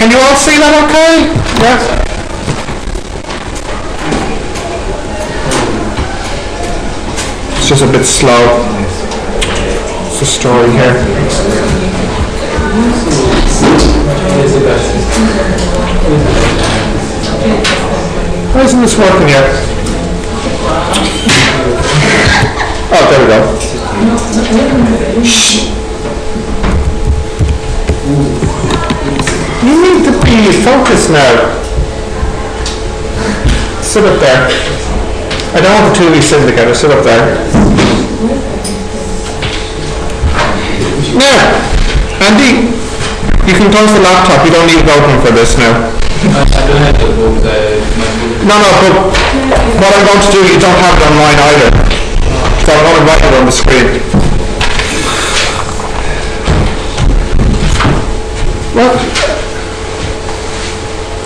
Can you all see that okay? Yes? It's just a bit slow. It's a story here. Why isn't this working yet? Oh, there we go. Shh. You need to be focused now. Sit up there. I don't want the two of you sitting together. Sit up there. Now, Andy, you can close the laptop. You don't need to open for this now. I don't have to book No, but what I'm going to do, you don't have it online either. So I'm going to write it on the screen. What?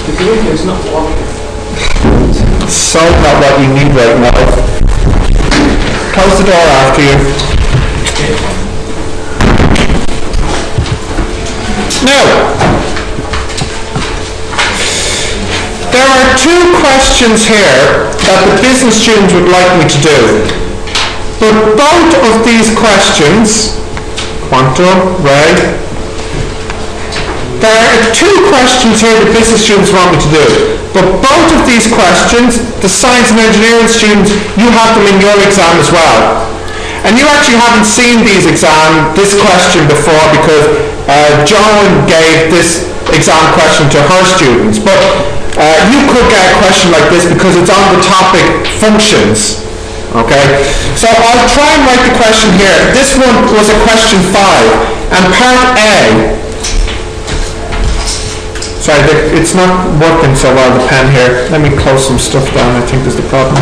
The video is not working. So not what you need right now. Close the door after you. Now, there are two questions here that the business students would like me to do. But both of these questions, quantum, right? There are two questions here the business students want me to do. But both of these questions, the science and engineering students, you have them in your exam as well. And you actually haven't seen this question before because Joan gave this exam question to her students. But you could get a question like this because it's on the topic functions. Okay? So I'll try and write the question here. This one was a question 5. And part A, sorry, it's not working so well, the pen here. Let me close some stuff down, I think is the problem.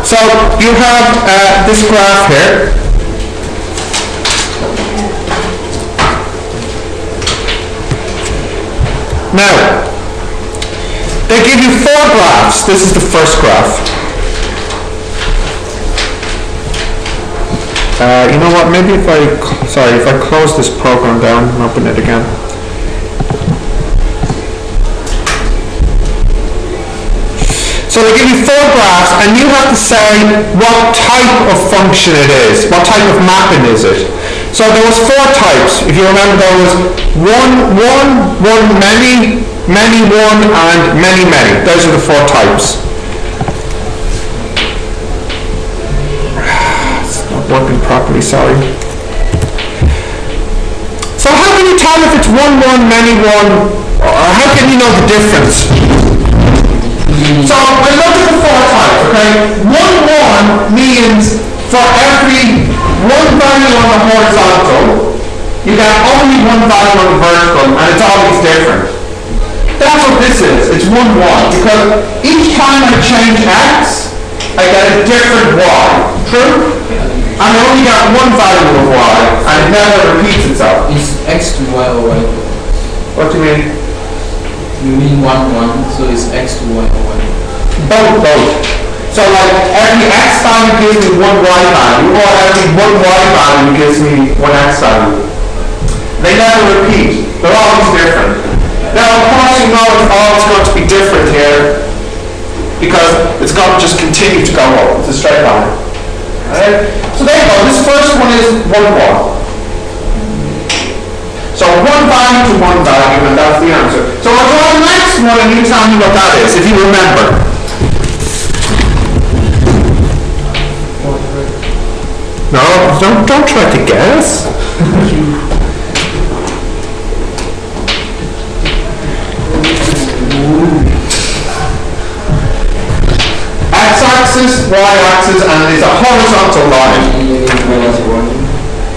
So you have this graph here. Now, they give you 4 graphs. This is the first graph. You know what? Maybe if I close this program down and open it again. So they give you 4 graphs, and you have to say what type of function it is. What type of mapping is it? So there was 4 types. If you remember, there was one, many, one, and many. Those are the 4 types. It's not working properly, sorry. So how can you tell if it's one, many, one, or how can you know the difference? So we look at the 4 types, okay? 1 means for every 1 value on the horizontal, you get only 1 value on the vertical, and it's always different. That's what this is. It's 1, because each time I change x, I get a different y. True? And I only get 1 value of y, and it never repeats itself. Is x to y or y to x? What do you mean? You mean 1, so it's x to y or y? Both. So like every x value gives me 1 y value, or every 1 y value gives me 1 x value. They never repeat. They're always different. Now of course you know it's always going to be different here because it's going to just continue to go up. It's a straight line. Alright? So there you go. This first one is 1. So 1 value to 1 value, and that's the answer. So I'll draw the next one and you tell me what that is, if you remember. No, don't try to guess. X-axis, y-axis, and it's a horizontal line.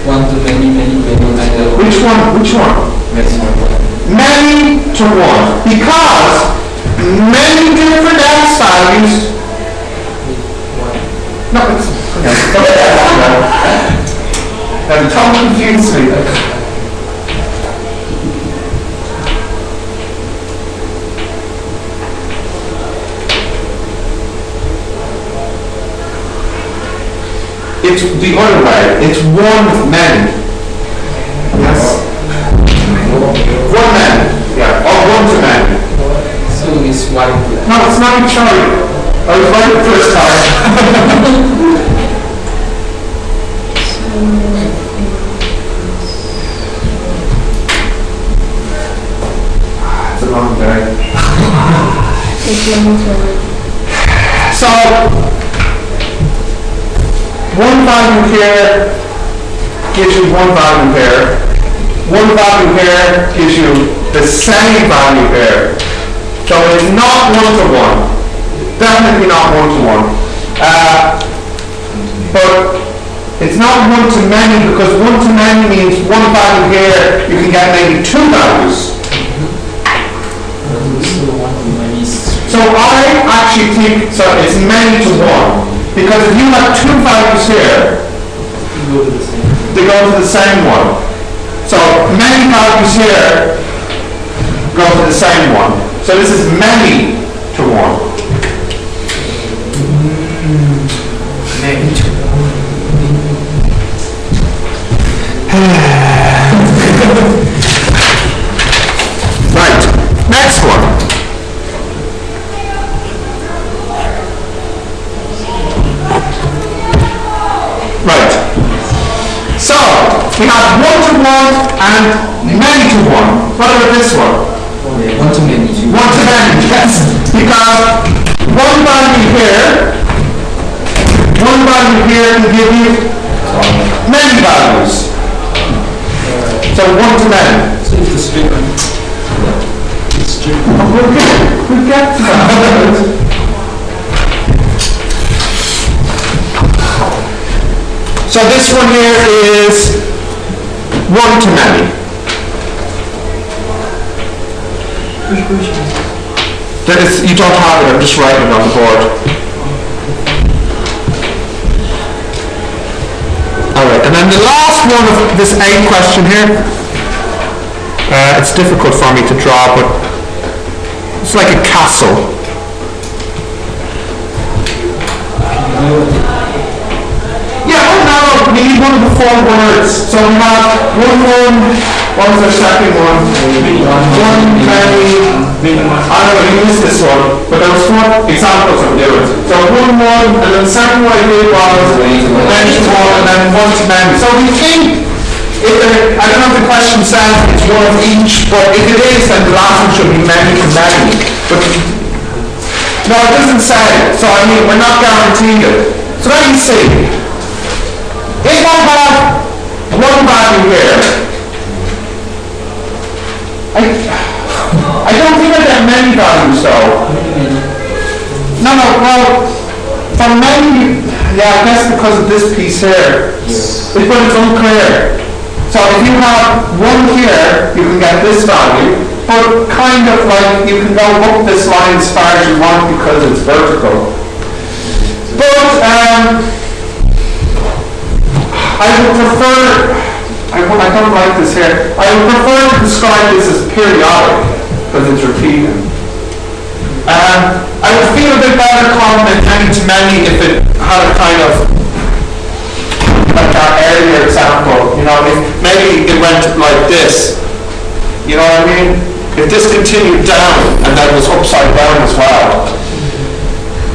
1 to many. Which one? Many to 1. Because many different x values. No, it's and Tom confused me. it's the other way. It's one many. Yes? One many. Yeah, or one to many. So it's white. No, it's not sorry. I was right the first time. It's a long day. So, one value here gives you one value here. One value here gives you the same value here. So it's not one-to-one. Definitely not one-to-one. But it's not one-to-many, because one-to-many means one value here, you can get maybe two values. So I actually think, so it's many to one. Because if you have two values here, they go to the same one. So many values here go to the same one. So this is many to one. Many to one. Right, next one. Right. So, we have one-to-one and many-to-one. What about this one? One-to-many. One-to-many, yes. Because one value here can give you many values. So one-to-many. So it's the string. It's string. We'll get to that. So this one here is one-to-many. You don't have it, I'm just writing it on the board. Alright, and then the last one of this 8 question here, it's difficult for me to draw, but it's like a castle. We need one of the 4 words. So we have one, what was our second one? One, many, I don't know, you missed this one, but there was 4 examples of doing it. So one, and then the second one I did was many to one, and then one to many. So we think, I don't know if the question says it's one of each, but if it is, then the last one should be many to many. But no, it doesn't say it, so I mean, we're not guaranteeing it. So let me see. If I have one value here, I don't think I get many values though. No, well, for many, yeah, I guess because of this piece here, but it's unclear. So if you have one here, you can get this value, but kind of like you can go up this line as far as you want because it's vertical. But, I would prefer, I don't like this here, I would prefer to describe this as periodic, because it's repeating. I would feel a bit better calling it many to many if it had a kind of, like that earlier example, you know, if maybe it went like this, you know what I mean? If this continued down and then was upside down as well.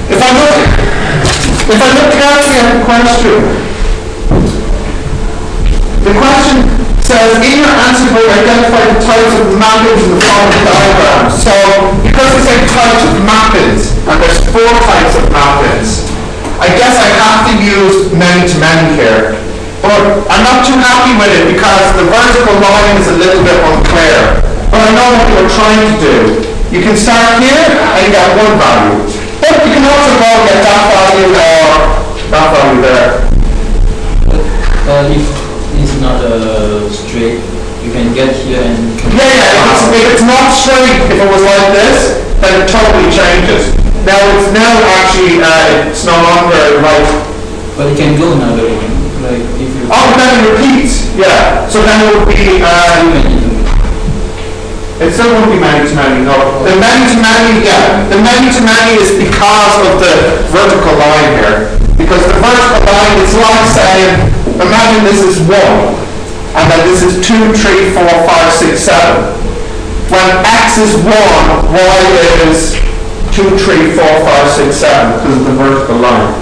If I look carefully at the question, the question says, in your answer book, identify the types of mappings in the following diagram. So, because it's a types of mappings, and there's 4 types of mappings, I guess I have to use many-to-many here. But I'm not too happy with it because the vertical line is a little bit unclear. But I know what you're trying to do. You can start here and you get one value. But you can also go and get that value or that value there. If it's not straight, you can get here and... Yeah, if it's not straight, if it was like this, then it totally changes. Now it's actually, it's no longer like... But it can go another way, like if you... Oh, then it repeats, yeah. So then it would be... it still won't be many-to-many, no. The many-to-many, yeah. The many-to-many is because of the vertical line here. because the vertical line is like saying, imagine this is 1, and then this is 2, 3, 4, 5, 6, 7. When x is 1, y is 2, 3, 4, 5, 6, 7, because of the vertical line.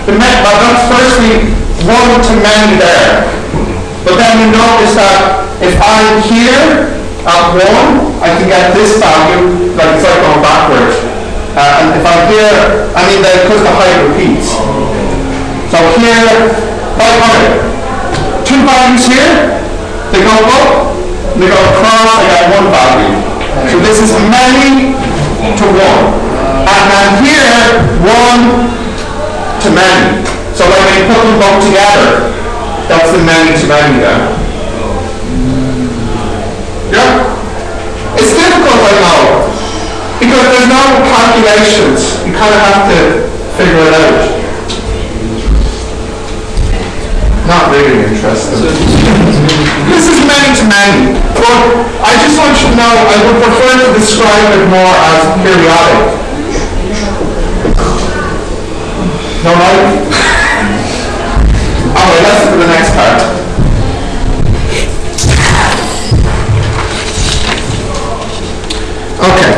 Well, that's firstly 1 to many there. But then you notice that if I'm here at 1, I can get this value, like it's like going backwards. And if I'm here, I mean, because the height repeats. So here, 500. 2 values here, they go up, they go across, I get 1 value. So this is many to 1. And then here, 1 to many. So when they put them both together, that's the many to many then. Yeah? It's difficult, I know, because there's no calculations. You kind of have to figure it out. Not really interesting. This is many to many. But I just want you to know, I would prefer to describe it more as periodic. No, right? Alright, let's look at the next part. Okay.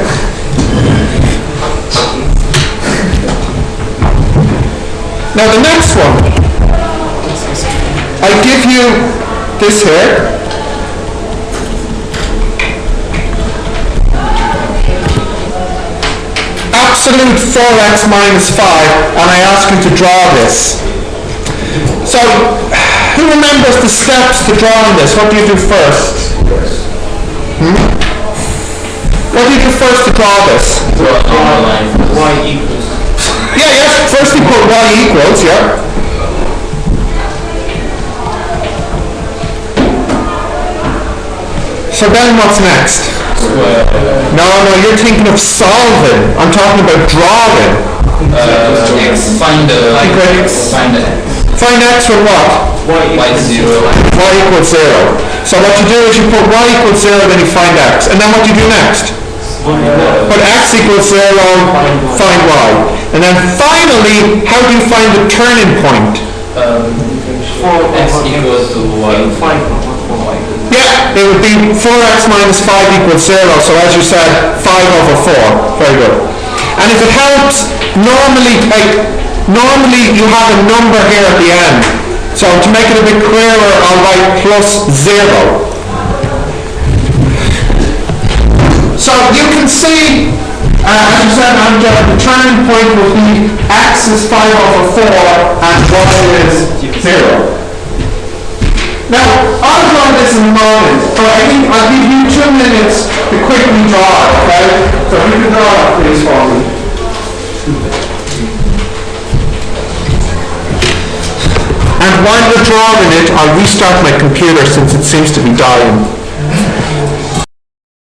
Now the next one, I give you this here. Absolute 4x minus 5, and I ask you to draw this. So, who remembers the steps to drawing this? What do you do first? What do you do first to draw this? Y equals. Yeah, yes, first you put y equals, yeah. So then what's next? No, you're thinking of solving. I'm talking about drawing. Find the x. Find x from what? Y 0. Y equals 0. So what you do is you put y equals 0, then you find x. And then what do you do next? Put x equals 0, find y. And then finally, how do you find the turning point? X equals to y. Yeah, it would be 4x minus 5 equals 0. So as you said, 5 over 4. Very good. And if it helps, normally you have a number here at the end. So to make it a bit clearer, I'll write plus 0. So you can see, as you said, the turning point will be x is 5 over 4 and y is 0. Now, I'll draw this in a moment, but I think I'll give you 2 minutes to quickly draw it, okay? So if you can draw that please for me. And while you're drawing it, I'll restart my computer since it seems to be dying.